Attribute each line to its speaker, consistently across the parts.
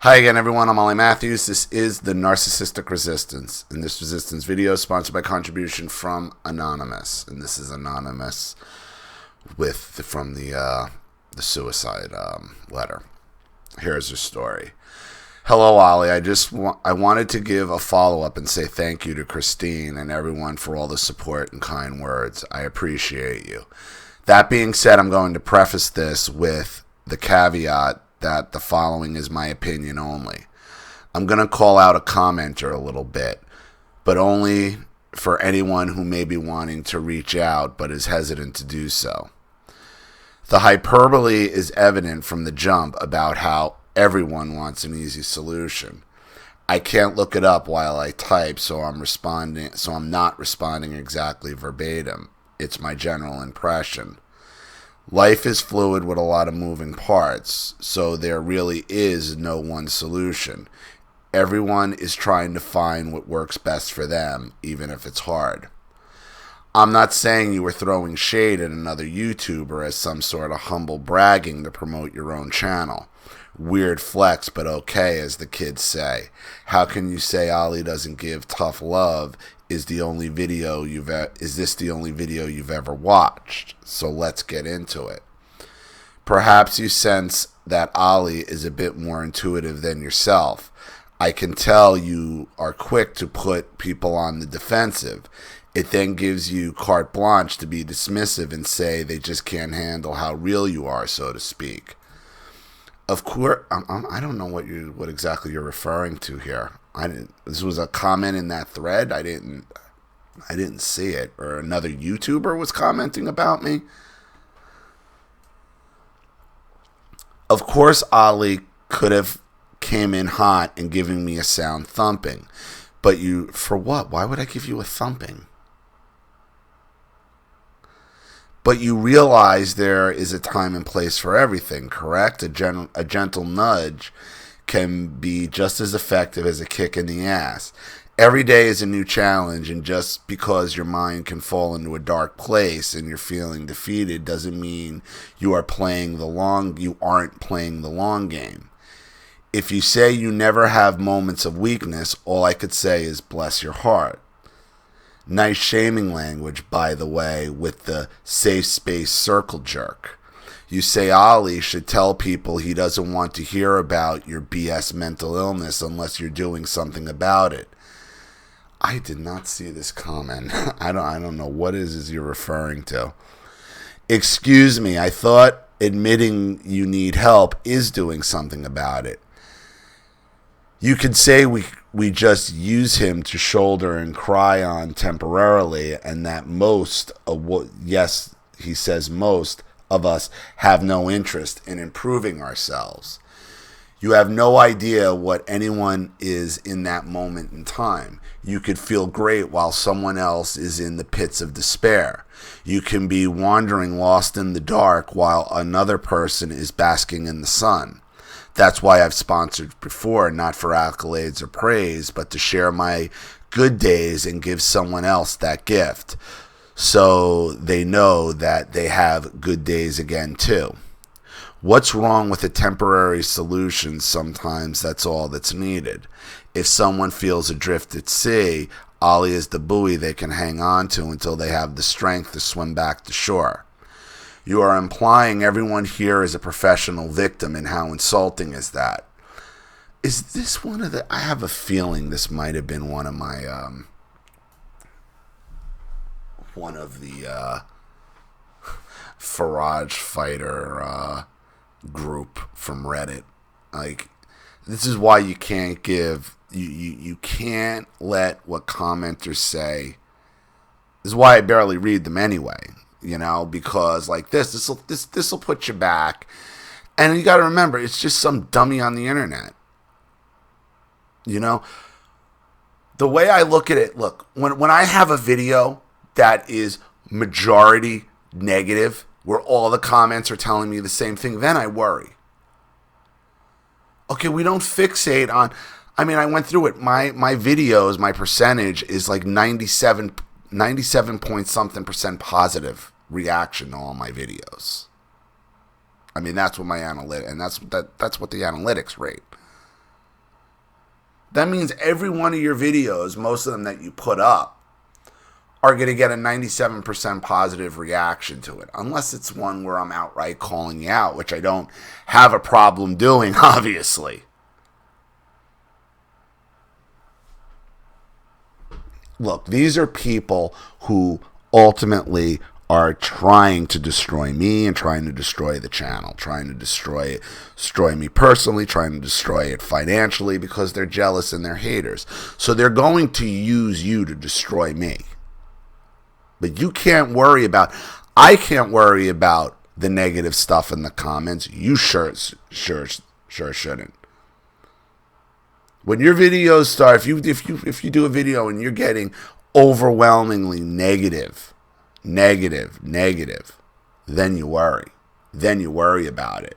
Speaker 1: Hi again, everyone. I'm Ollie Matthews. This is the Narcissistic Resistance, and this resistance video is sponsored by contribution from Anonymous, and this is Anonymous from the suicide letter. Here's her story. Hello, Ollie. I wanted to give a follow-up and say thank you to Christine and everyone for all the support and kind words. I appreciate you. That being said, I'm going to preface this with the caveat that the following is my opinion only. I'm going to call out a commenter a little bit, but only for anyone who may be wanting to reach out but is hesitant to do so. The hyperbole is evident from the jump about how everyone wants an easy solution. I can't look it up while I type, so I'm not responding exactly verbatim. It's my general impression. Life is fluid with a lot of moving parts, so there really is no one solution. Everyone is trying to find what works best for them, even if it's hard. I'm not saying you were throwing shade at another YouTuber as some sort of humble bragging to promote your own channel. Weird flex, but okay, as the kids say. How can you say Ollie doesn't give tough love? Is this the only video you've ever watched? So let's get into it. Perhaps you sense that Ollie is a bit more intuitive than yourself. I can tell you are quick to put people on the defensive. It then gives you carte blanche to be dismissive and say they just can't handle how real you are, so to speak. Of course, I don't know what exactly you're referring to here. This was a comment in that thread. I didn't see it. Or another YouTuber was commenting about me. Of course, Ollie could have came in hot and giving me a sound thumping. But for what? Why would I give you a thumping? But you realize there is a time and place for everything, correct? A gentle nudge can be just as effective as a kick in the ass. Every day is a new challenge, and just because your mind can fall into a dark place and you're feeling defeated doesn't mean you aren't playing the long game. If you say you never have moments of weakness, all I could say is bless your heart. Nice shaming language, by the way, with the safe space circle jerk. You say Ollie should tell people he doesn't want to hear about your BS mental illness unless you're doing something about it. I did not see this comment. I don't know what is you're referring to. Excuse me, I thought admitting you need help is doing something about it. You could say we just use him to shoulder and cry on temporarily, and that most of he says most of us have no interest in improving ourselves. You have no idea what anyone is in that moment in time. You could feel great while someone else is in the pits of despair. You can be wandering lost in the dark while another person is basking in the sun. That's why I've sponsored before, not for accolades or praise, but to share my good days and give someone else that gift so they know that they have good days again too. What's wrong with a temporary solution? Sometimes that's all that's needed. If someone feels adrift at sea, Ollie is the buoy they can hang on to until they have the strength to swim back to shore. You are implying everyone here is a professional victim, and how insulting is that? Is this one of the... I have a feeling this might have been one of the Farage Fighter group from Reddit. Like, this is why you can't give... You can't let what commenters say... This is why I barely read them anyway. Because like this'll put you back, and you got to remember it's just some dummy on the internet. The way I look at it, when I have a video that is majority negative, where all the comments are telling me the same thing, then I worry. Okay, we don't fixate on. I went through it. My videos, my percentage is like 97 point something percent positive reaction to all my videos. That's what my that's what the analytics rate. That means every one of your videos, most of them that you put up, are going to get a 97% positive reaction to it. Unless it's one where I'm outright calling you out, which I don't have a problem doing, obviously. Look, these are people who ultimately are trying to destroy me and trying to destroy the channel, trying to destroy me personally, trying to destroy it financially because they're jealous and they're haters. So they're going to use you to destroy me. But you can't worry about, I can't worry about the negative stuff in the comments. You sure shouldn't. When your videos start, if you do a video and you're getting overwhelmingly negative, then you worry. Then you worry about it.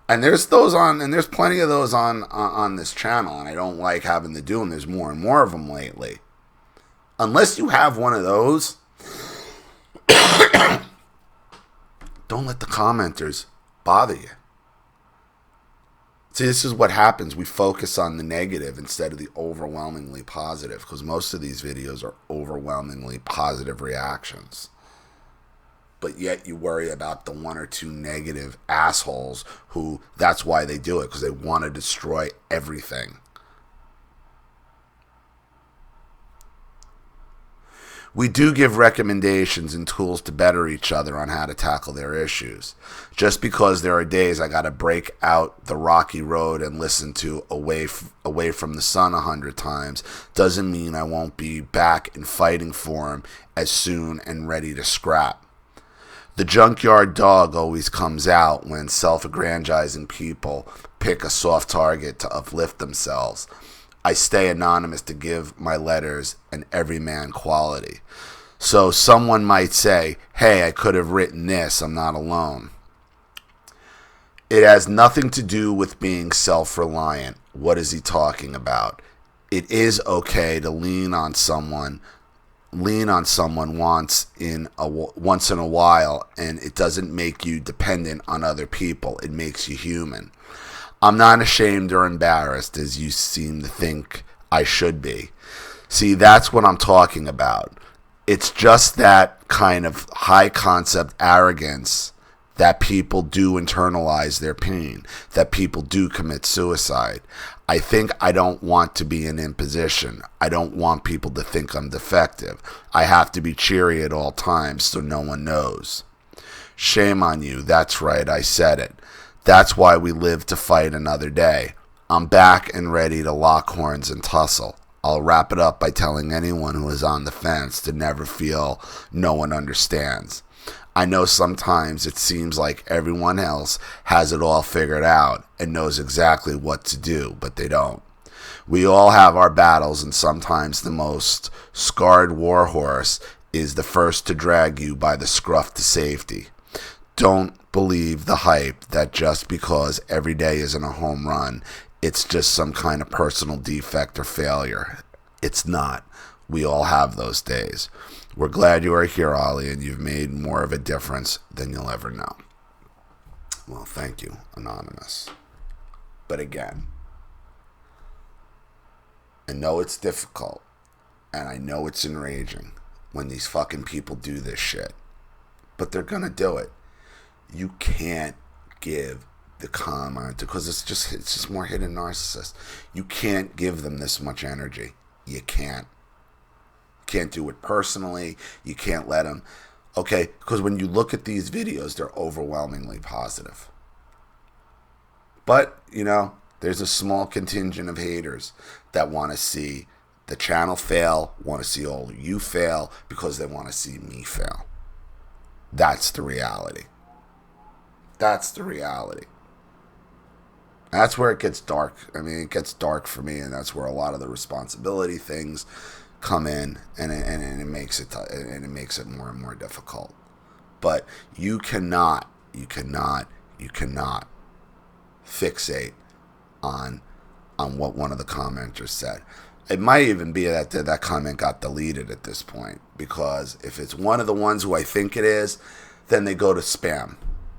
Speaker 1: And there's plenty of those on this channel, and I don't like having to do them. There's more and more of them lately. Unless you have one of those, don't let the commenters bother you. See, this is what happens. We focus on the negative instead of the overwhelmingly positive, because most of these videos are overwhelmingly positive reactions. But yet you worry about the one or two negative assholes who, that's why they do it, because they want to destroy everything. We do give recommendations and tools to better each other on how to tackle their issues. Just because there are days I got to break out the rocky road and listen to Away from the Sun 100 times doesn't mean I won't be back and fighting for him as soon and ready to scrap. The junkyard dog always comes out when self-aggrandizing people pick a soft target to uplift themselves. I stay anonymous to give my letters an everyman quality. So someone might say, hey, I could have written this, I'm not alone. It has nothing to do with being self-reliant. What is he talking about? It is okay to lean on someone once in a while, and it doesn't make you dependent on other people. It makes you human. I'm not ashamed or embarrassed as you seem to think I should be. See, that's what I'm talking about. It's just that kind of high concept arrogance that people do internalize their pain, that people do commit suicide. I think I don't want to be an imposition. I don't want people to think I'm defective. I have to be cheery at all times so no one knows. Shame on you. That's right, I said it. That's why we live to fight another day. I'm back and ready to lock horns and tussle. I'll wrap it up by telling anyone who is on the fence to never feel no one understands. I know sometimes it seems like everyone else has it all figured out and knows exactly what to do, but they don't. We all have our battles, and sometimes the most scarred warhorse is the first to drag you by the scruff to safety. Don't believe the hype that just because every day isn't a home run, it's just some kind of personal defect or failure. It's not. We all have those days. We're glad you are here, Ollie, and you've made more of a difference than you'll ever know. Well, thank you, Anonymous. But again, I know it's difficult, and I know it's enraging when these fucking people do this shit. But they're gonna do it. You can't give the comment, because it's just more hidden narcissists. You can't give them this much energy. You can't. Can't do it personally. You can't let them. Okay, because when you look at these videos, they're overwhelmingly positive. But, there's a small contingent of haters that want to see the channel fail, want to see all you fail, because they want to see me fail. That's the reality. That's the reality. That's where it gets dark. I mean, it gets dark for me, and that's where a lot of the responsibility things come in, and it makes it more and more difficult. But you cannot fixate on what one of the commenters said. It might even be that comment got deleted at this point, because if it's one of the ones who I think it is, then they go to spam.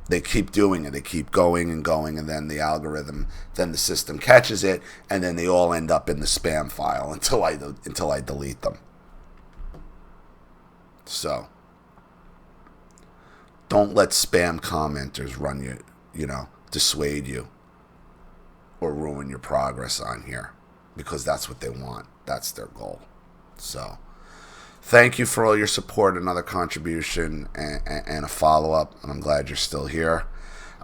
Speaker 1: They keep doing it. They keep going and going, and then the algorithm, then the system catches it, and then they all end up in the spam file until I delete them. So don't let spam commenters run you, dissuade you or ruin your progress on here, because that's what they want. That's their goal. So thank you for all your support, another contribution, and a follow-up, and I'm glad you're still here.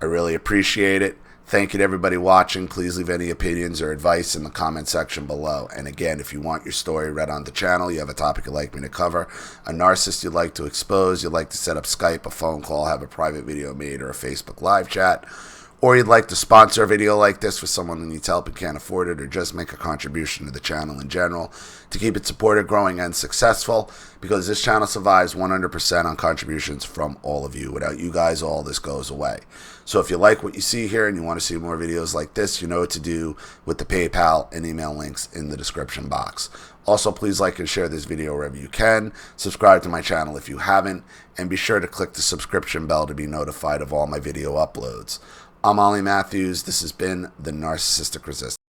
Speaker 1: I really appreciate it. Thank you to everybody watching. Please leave any opinions or advice in the comment section below. And again, if you want your story read on the channel, you have a topic you'd like me to cover, a narcissist you'd like to expose, you'd like to set up Skype, a phone call, have a private video made, or a Facebook live chat, or you'd like to sponsor a video like this for someone who needs help and can't afford it, or just make a contribution to the channel in general to keep it supported, growing, and successful, because this channel survives 100% on contributions from all of you. Without you guys, all this goes away. So if you like what you see here and you want to see more videos like this, you know what to do with the PayPal and email links in the description box. Also, please like and share this video wherever you can. Subscribe to my channel if you haven't, and be sure to click the subscription bell to be notified of all my video uploads. I'm Ollie Matthews. This has been the Narcissistic Resistance.